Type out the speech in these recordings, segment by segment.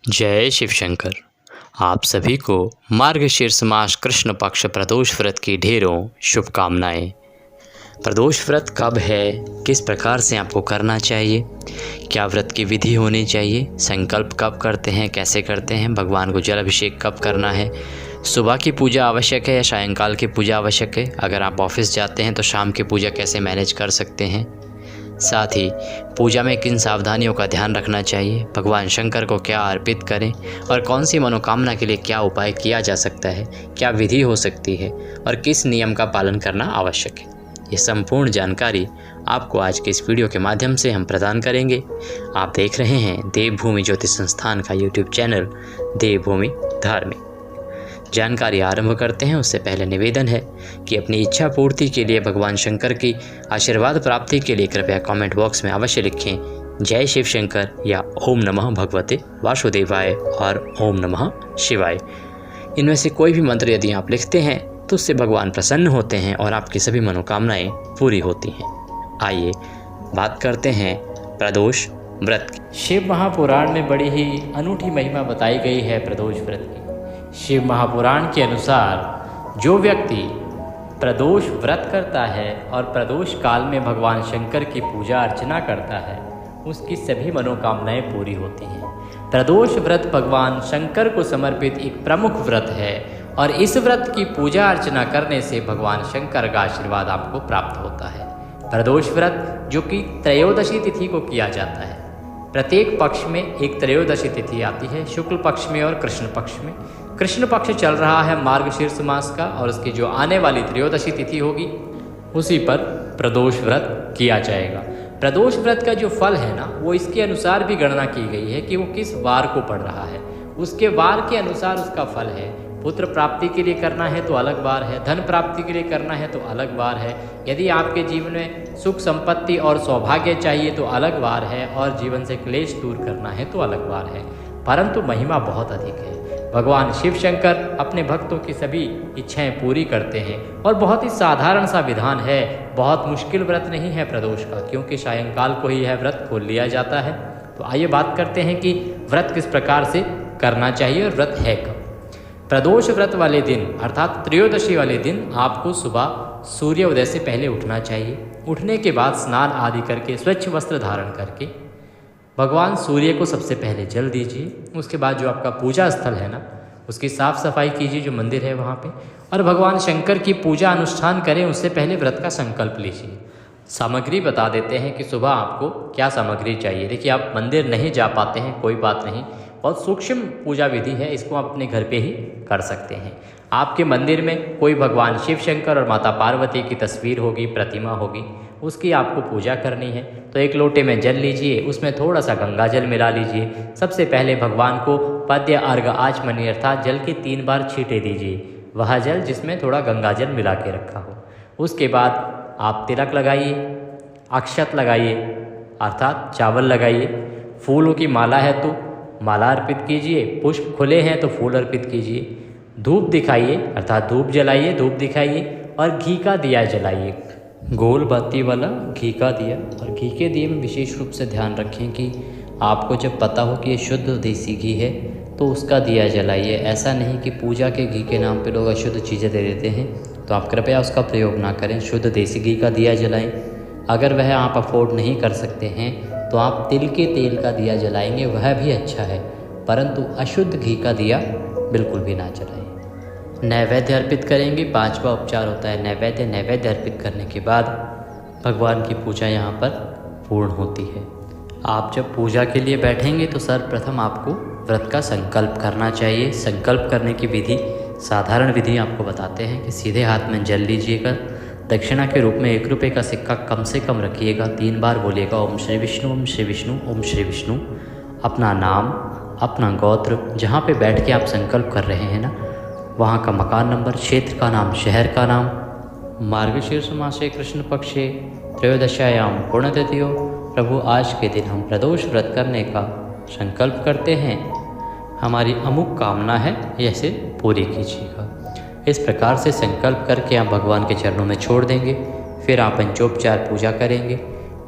जय शिव शंकर। आप सभी को मार्गशीर्ष मास कृष्ण पक्ष प्रदोष व्रत की ढेरों शुभकामनाएं। प्रदोष व्रत कब है, किस प्रकार से आपको करना चाहिए, क्या व्रत की विधि होनी चाहिए, संकल्प कब करते हैं, कैसे करते हैं, भगवान को जल अभिषेक कब करना है, सुबह की पूजा आवश्यक है या सायंकाल की पूजा आवश्यक है, अगर आप ऑफिस जाते हैं तो शाम की पूजा कैसे मैनेज कर सकते हैं, साथ ही पूजा में किन सावधानियों का ध्यान रखना चाहिए, भगवान शंकर को क्या अर्पित करें और कौन सी मनोकामना के लिए क्या उपाय किया जा सकता है, क्या विधि हो सकती है और किस नियम का पालन करना आवश्यक है, ये संपूर्ण जानकारी आपको आज के इस वीडियो के माध्यम से हम प्रदान करेंगे। आप देख रहे हैं देवभूमि ज्योतिष संस्थान का यूट्यूब चैनल देवभूमि धार्मिक। जानकारी आरंभ करते हैं उससे पहले निवेदन है कि अपनी इच्छा पूर्ति के लिए भगवान शंकर की आशीर्वाद प्राप्ति के लिए कृपया कमेंट बॉक्स में अवश्य लिखें जय शिव शंकर या ओम नमः भगवते वासुदेवाय और ओम नमः शिवाय। इनमें से कोई भी मंत्र यदि आप लिखते हैं तो उससे भगवान प्रसन्न होते हैं और आपकी सभी मनोकामनाएं पूरी होती हैं। आइए बात करते हैं प्रदोष व्रत की। शिव महापुराण में बड़ी ही अनूठी महिमा बताई गई है प्रदोष व्रत की। शिव महापुराण के अनुसार जो व्यक्ति प्रदोष व्रत करता है और प्रदोष काल में भगवान शंकर की पूजा अर्चना करता है उसकी सभी मनोकामनाएं पूरी होती हैं। प्रदोष व्रत भगवान शंकर को समर्पित एक प्रमुख व्रत है और इस व्रत की पूजा अर्चना करने से भगवान शंकर का आशीर्वाद आपको प्राप्त होता है। प्रदोष व्रत जो कि त्रयोदशी तिथि को किया जाता है, प्रत्येक पक्ष में एक त्रयोदशी तिथि आती है, शुक्ल पक्ष में और कृष्ण पक्ष में। कृष्ण पक्ष चल रहा है मार्गशीर्ष मास का और उसकी जो आने वाली त्रयोदशी तिथि होगी उसी पर प्रदोष व्रत किया जाएगा। प्रदोष व्रत का जो फल है ना वो इसके अनुसार भी गणना की गई है कि वो किस वार को पड़ रहा है, उसके वार के अनुसार उसका फल है। पुत्र प्राप्ति के लिए करना है तो अलग वार है, धन प्राप्ति के लिए करना है तो अलग वार है, यदि आपके जीवन में सुख संपत्ति और सौभाग्य चाहिए तो अलग वार है और जीवन से क्लेश दूर करना है तो अलग वार है। परंतु महिमा बहुत अधिक है। भगवान शिव शंकर अपने भक्तों की सभी इच्छाएं पूरी करते हैं और बहुत ही साधारण सा विधान है, बहुत मुश्किल व्रत नहीं है प्रदोष का, क्योंकि सायंकाल को ही यह व्रत खोल लिया जाता है। तो आइए बात करते हैं कि व्रत किस प्रकार से करना चाहिए और व्रत है कब। प्रदोष व्रत वाले दिन अर्थात त्रयोदशी वाले दिन आपको सुबह सूर्योदय से पहले उठना चाहिए। उठने के बाद स्नान आदि करके स्वच्छ वस्त्र धारण करके भगवान सूर्य को सबसे पहले जल दीजिए। उसके बाद जो आपका पूजा स्थल है ना उसकी साफ़ सफाई कीजिए, जो मंदिर है वहाँ पे, और भगवान शंकर की पूजा अनुष्ठान करें उससे पहले व्रत का संकल्प लीजिए। सामग्री बता देते हैं कि सुबह आपको क्या सामग्री चाहिए। देखिए, आप मंदिर नहीं जा पाते हैं कोई बात नहीं, बहुत सूक्ष्म पूजा विधि है, इसको आप अपने घर पे ही कर सकते हैं। आपके मंदिर में कोई भगवान शिव शंकर और माता पार्वती की तस्वीर होगी, प्रतिमा होगी, उसकी आपको पूजा करनी है। तो एक लोटे में जल लीजिए, उसमें थोड़ा सा गंगा जल मिला लीजिए। सबसे पहले भगवान को पद्य अर्घ आचमनी अर्थात जल के 3 बार छींटे दीजिए, वह जल जिसमें थोड़ा गंगा जल मिला के रखा हो। उसके बाद आप तिलक लगाइए, अक्षत लगाइए अर्थात चावल लगाइए, फूलों की माला है तो माला अर्पित कीजिए, पुष्प खुले हैं तो फूल अर्पित कीजिए, धूप दिखाइए अर्थात धूप जलाइए, धूप दिखाइए और घी का दिया जलाइए, गोल बत्ती वाला घी का दिया। और घी के दिए में विशेष रूप से ध्यान रखें कि आपको जब पता हो कि ये शुद्ध देसी घी है तो उसका दिया जलाइए। ऐसा नहीं कि पूजा के घी के नाम पे लोग अशुद्ध चीज़ें दे देते हैं, तो आप कृपया उसका प्रयोग ना करें, शुद्ध देसी घी का दिया जलाएं। अगर वह आप अफोर्ड नहीं कर सकते हैं तो आप तिल के तेल का दिया जलाएंगे, वह भी अच्छा है, परंतु अशुद्ध घी का दिया बिल्कुल भी ना जलाएं। नैवेद्य अर्पित करेंगे, 5वां उपचार होता है नैवेद्य। नैवेद्य अर्पित करने के बाद भगवान की पूजा यहाँ पर पूर्ण होती है। आप जब पूजा के लिए बैठेंगे तो सर्वप्रथम आपको व्रत का संकल्प करना चाहिए। संकल्प करने की विधि साधारण विधि आपको बताते हैं कि सीधे हाथ में जल लीजिएगा, दक्षिणा के रूप में 1 रुपये का सिक्का कम से कम रखिएगा, 3 बार बोलिएगा ओम श्री विष्णु ओम श्री विष्णु ओम श्री विष्णु। अपना नाम, अपना गोत्र, जहाँ पे बैठ के आप संकल्प कर रहे हैं ना वहाँ का मकान नंबर, क्षेत्र का नाम, शहर का नाम, मार्गशीर्ष मासे कृष्ण पक्षे त्रयोदशायाम पुण्यतिथियो, प्रभु आज के दिन हम प्रदोष व्रत करने का संकल्प करते हैं, हमारी अमुक कामना है, ऐसे पूरी कीजिएगा। इस प्रकार से संकल्प करके आप भगवान के चरणों में छोड़ देंगे। फिर आप पंचोपचार पूजा करेंगे।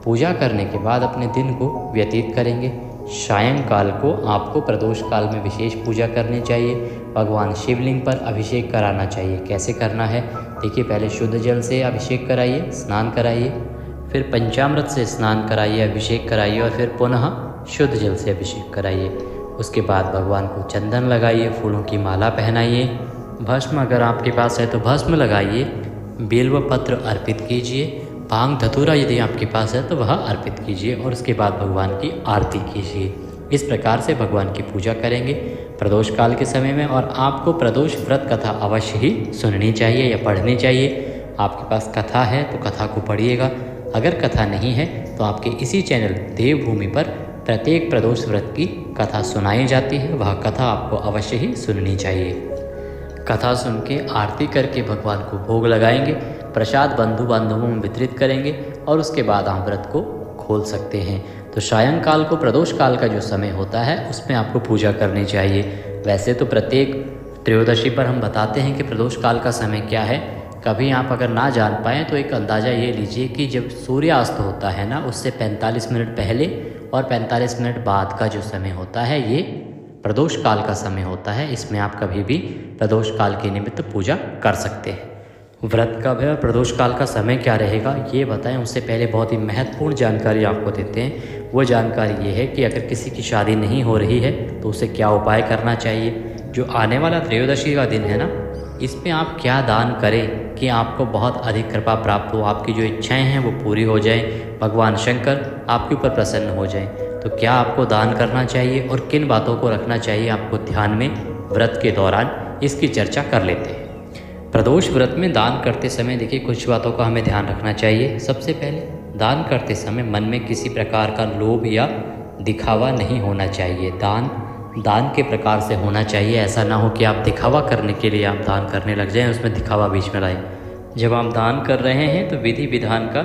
पूजा करने के बाद अपने दिन को व्यतीत करेंगे। सायंकाल को आपको प्रदोष काल में विशेष पूजा करनी चाहिए। भगवान शिवलिंग पर अभिषेक कराना चाहिए। कैसे करना है देखिए, पहले शुद्ध जल से अभिषेक कराइए, स्नान कराइए, फिर पंचामृत से स्नान कराइए, अभिषेक कराइए और फिर पुनः शुद्ध जल से अभिषेक कराइए। उसके बाद भगवान को चंदन लगाइए, फूलों की माला पहनाइए, भस्म अगर आपके पास है तो भस्म लगाइए, बेलव पत्र अर्पित कीजिए, भांग धतूरा यदि आपके पास है तो वह अर्पित कीजिए और उसके बाद भगवान की आरती कीजिए। इस प्रकार से भगवान की पूजा करेंगे प्रदोष काल के समय में। और आपको प्रदोष व्रत कथा अवश्य ही सुननी चाहिए या पढ़नी चाहिए। आपके पास कथा है तो कथा को पढ़िएगा, अगर कथा नहीं है तो आपके इसी चैनल देवभूमि पर प्रत्येक प्रदोष व्रत की कथा सुनाई जाती है, वह कथा आपको अवश्य ही सुननी चाहिए। कथा सुन के आरती करके भगवान को भोग लगाएंगे, प्रसाद बंधु बांधवों में वितरित करेंगे और उसके बाद आप व्रत को खोल सकते हैं। तो सायंकाल को प्रदोष काल का जो समय होता है उसमें आपको पूजा करनी चाहिए। वैसे तो प्रत्येक त्रयोदशी पर हम बताते हैं कि प्रदोष काल का समय क्या है। कभी आप अगर ना जान पाएँ तो एक अंदाज़ा ये लीजिए कि जब सूर्यास्त होता है ना, उससे 45 मिनट पहले और 45 मिनट बाद का जो समय होता है ये प्रदोष काल का समय होता है। इसमें आप कभी भी प्रदोष काल के निमित्त पूजा कर सकते हैं। व्रत कब है और प्रदोष काल का समय क्या रहेगा ये बताएं, उससे पहले बहुत ही महत्वपूर्ण जानकारी आपको देते हैं। वो जानकारी ये है कि अगर किसी की शादी नहीं हो रही है तो उसे क्या उपाय करना चाहिए। जो आने वाला त्रयोदशी का दिन है ना, इसमें आप क्या दान करें कि आपको बहुत अधिक कृपा प्राप्त हो, आपकी जो इच्छाएं हैं वो पूरी हो जाएं, भगवान शंकर आपके ऊपर प्रसन्न हो जाएं। तो क्या आपको दान करना चाहिए और किन बातों को रखना चाहिए आपको ध्यान में व्रत के दौरान, इसकी चर्चा कर लेते हैं। प्रदोष व्रत में दान करते समय देखिए कुछ बातों का हमें ध्यान रखना चाहिए। सबसे पहले दान करते समय मन में किसी प्रकार का लोभ या दिखावा नहीं होना चाहिए। दान के प्रकार से होना चाहिए। ऐसा ना हो कि आप दिखावा करने के लिए आप दान करने लग जाएं, उसमें दिखावा बीच में लाएं। जब आप दान कर रहे हैं तो विधि विधान का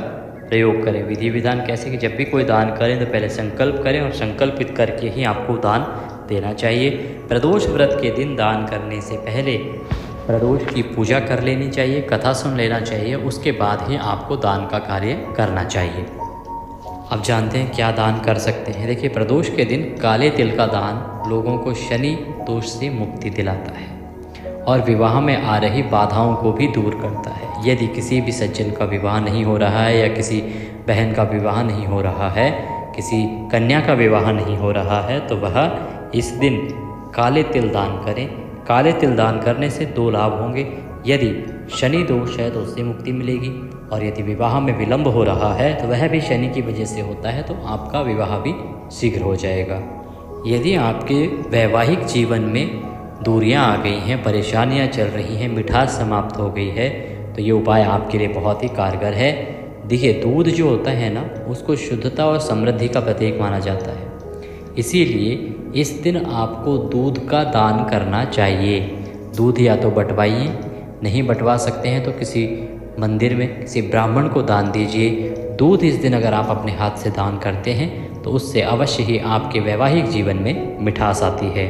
प्रयोग करें। विधि विधान कैसे कि जब भी कोई दान करें तो पहले संकल्प करें और संकल्पित करके ही आपको दान देना चाहिए। प्रदोष व्रत के दिन दान करने से पहले प्रदोष की पूजा कर लेनी चाहिए, कथा सुन लेना चाहिए, उसके बाद ही आपको दान का कार्य करना चाहिए। अब जानते हैं क्या दान कर सकते हैं। देखिए, प्रदोष के दिन काले तिल का दान लोगों को शनि दोष से मुक्ति दिलाता है और विवाह में आ रही बाधाओं को भी दूर करता है। यदि किसी भी सज्जन का विवाह नहीं हो रहा है या किसी बहन का विवाह नहीं हो रहा है, किसी कन्या का विवाह नहीं हो रहा है, तो वह इस दिन काले तिल दान करें। काले तिल दान करने से 2 लाभ होंगे। यदि शनि दोष है तो उससे मुक्ति मिलेगी और यदि विवाह में विलंब हो रहा है तो वह भी शनि की वजह से होता है, तो आपका विवाह भी शीघ्र हो जाएगा। यदि आपके वैवाहिक जीवन में दूरियां आ गई हैं, परेशानियां चल रही हैं, मिठास समाप्त हो गई है, तो ये उपाय आपके लिए बहुत ही कारगर है। देखिए, दूध जो होता है ना, उसको शुद्धता और समृद्धि का प्रतीक माना जाता है। इसीलिए इस दिन आपको दूध का दान करना चाहिए। दूध या तो बंटवाइए, नहीं बंटवा सकते हैं तो किसी मंदिर में किसी ब्राह्मण को दान दीजिए। दूध इस दिन अगर आप अपने हाथ से दान करते हैं तो उससे अवश्य ही आपके वैवाहिक जीवन में मिठास आती है।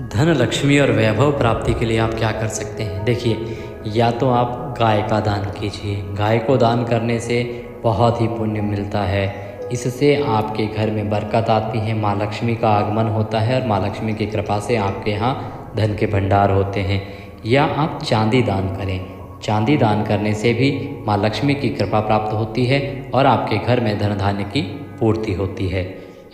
धन लक्ष्मी और वैभव प्राप्ति के लिए आप क्या कर सकते हैं। देखिए, या तो आप गाय का दान कीजिए। गाय को दान करने से बहुत ही पुण्य मिलता है। इससे आपके घर में बरकत आती है, माँ लक्ष्मी का आगमन होता है और माँ लक्ष्मी की कृपा से आपके यहाँ धन के भंडार होते हैं। या आप चांदी दान करें। चांदी दान करने से भी माँ लक्ष्मी की कृपा प्राप्त होती है और आपके घर में धन धान्य की पूर्ति होती है।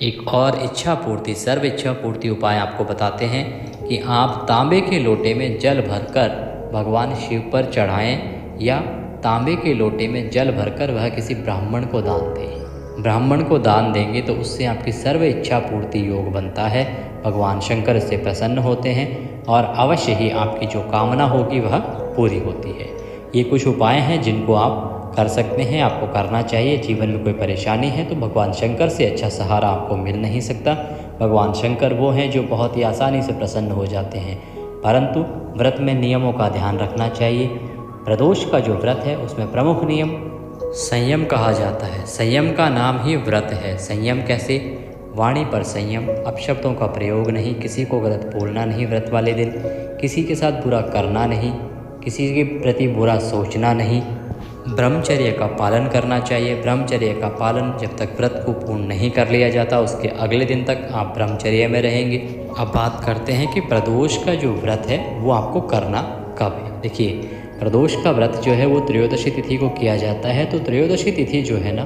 एक और इच्छा पूर्ति, सर्व इच्छा पूर्ति उपाय आपको बताते हैं कि आप तांबे के लोटे में जल भरकर भगवान शिव पर चढ़ाएं या तांबे के लोटे में जल भरकर वह किसी ब्राह्मण को दान दें। ब्राह्मण को दान देंगे तो उससे आपकी सर्व इच्छा पूर्ति योग बनता है। भगवान शंकर से प्रसन्न होते हैं और अवश्य ही आपकी जो कामना होगी वह पूरी होती है। ये कुछ उपाय हैं जिनको आप कर सकते हैं, आपको करना चाहिए। जीवन में कोई परेशानी है तो भगवान शंकर से अच्छा सहारा आपको मिल नहीं सकता। भगवान शंकर वो हैं जो बहुत ही आसानी से प्रसन्न हो जाते हैं, परंतु व्रत में नियमों का ध्यान रखना चाहिए। प्रदोष का जो व्रत है उसमें प्रमुख नियम संयम कहा जाता है। संयम का नाम ही व्रत है। संयम कैसे? वाणी पर संयम, अपशब्दों का प्रयोग नहीं, किसी को गलत बोलना नहीं व्रत वाले दिन, किसी के साथ बुरा करना नहीं, किसी के प्रति बुरा सोचना नहीं, ब्रह्मचर्य का पालन करना चाहिए। ब्रह्मचर्य का पालन जब तक व्रत को पूर्ण नहीं कर लिया जाता उसके अगले दिन तक आप ब्रह्मचर्य में रहेंगे। अब बात करते हैं कि प्रदोष का जो व्रत है वो आपको करना कब है। देखिए, प्रदोष का व्रत जो है वो त्रयोदशी तिथि को किया जाता है। तो त्रयोदशी तिथि जो है ना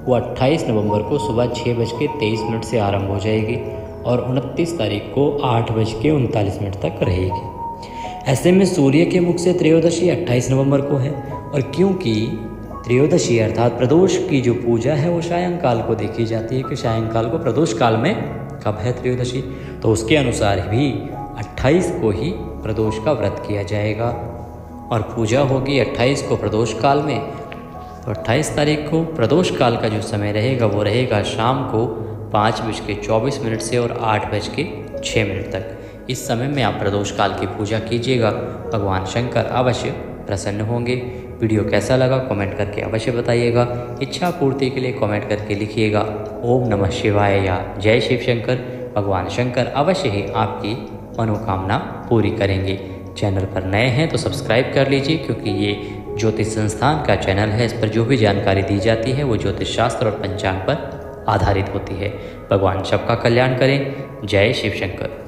वो 28 नवंबर को सुबह 6:23 से आरंभ हो जाएगी और 29 तारीख को 8:39 तक रहेगी। ऐसे में सूर्य के मुख से त्रयोदशी 28 नवंबर को है और क्योंकि त्रयोदशी अर्थात प्रदोष की जो पूजा है वो सायंकाल को देखी जाती है कि सायंकाल को प्रदोष काल में कब है त्रयोदशी, तो उसके अनुसार भी 28 को ही प्रदोष का व्रत किया जाएगा और पूजा होगी 28 को प्रदोष काल में। तो 28 तारीख को प्रदोष काल का जो समय रहेगा वो रहेगा शाम को 5:24 से और 8:06 तक। इस समय में आप प्रदोष काल की पूजा कीजिएगा, भगवान शंकर अवश्य प्रसन्न होंगे। वीडियो कैसा लगा कमेंट करके अवश्य बताइएगा। इच्छा पूर्ति के लिए कमेंट करके लिखिएगा ओम नमः शिवाय या जय शिव शंकर। भगवान शंकर अवश्य ही आपकी मनोकामना पूरी करेंगे। चैनल पर नए हैं तो सब्सक्राइब कर लीजिए क्योंकि ये ज्योतिष संस्थान का चैनल है। इस पर जो भी जानकारी दी जाती है वो ज्योतिष शास्त्र और पंचांग पर आधारित होती है। भगवान सबका कल्याण करें। जय शिव शंकर।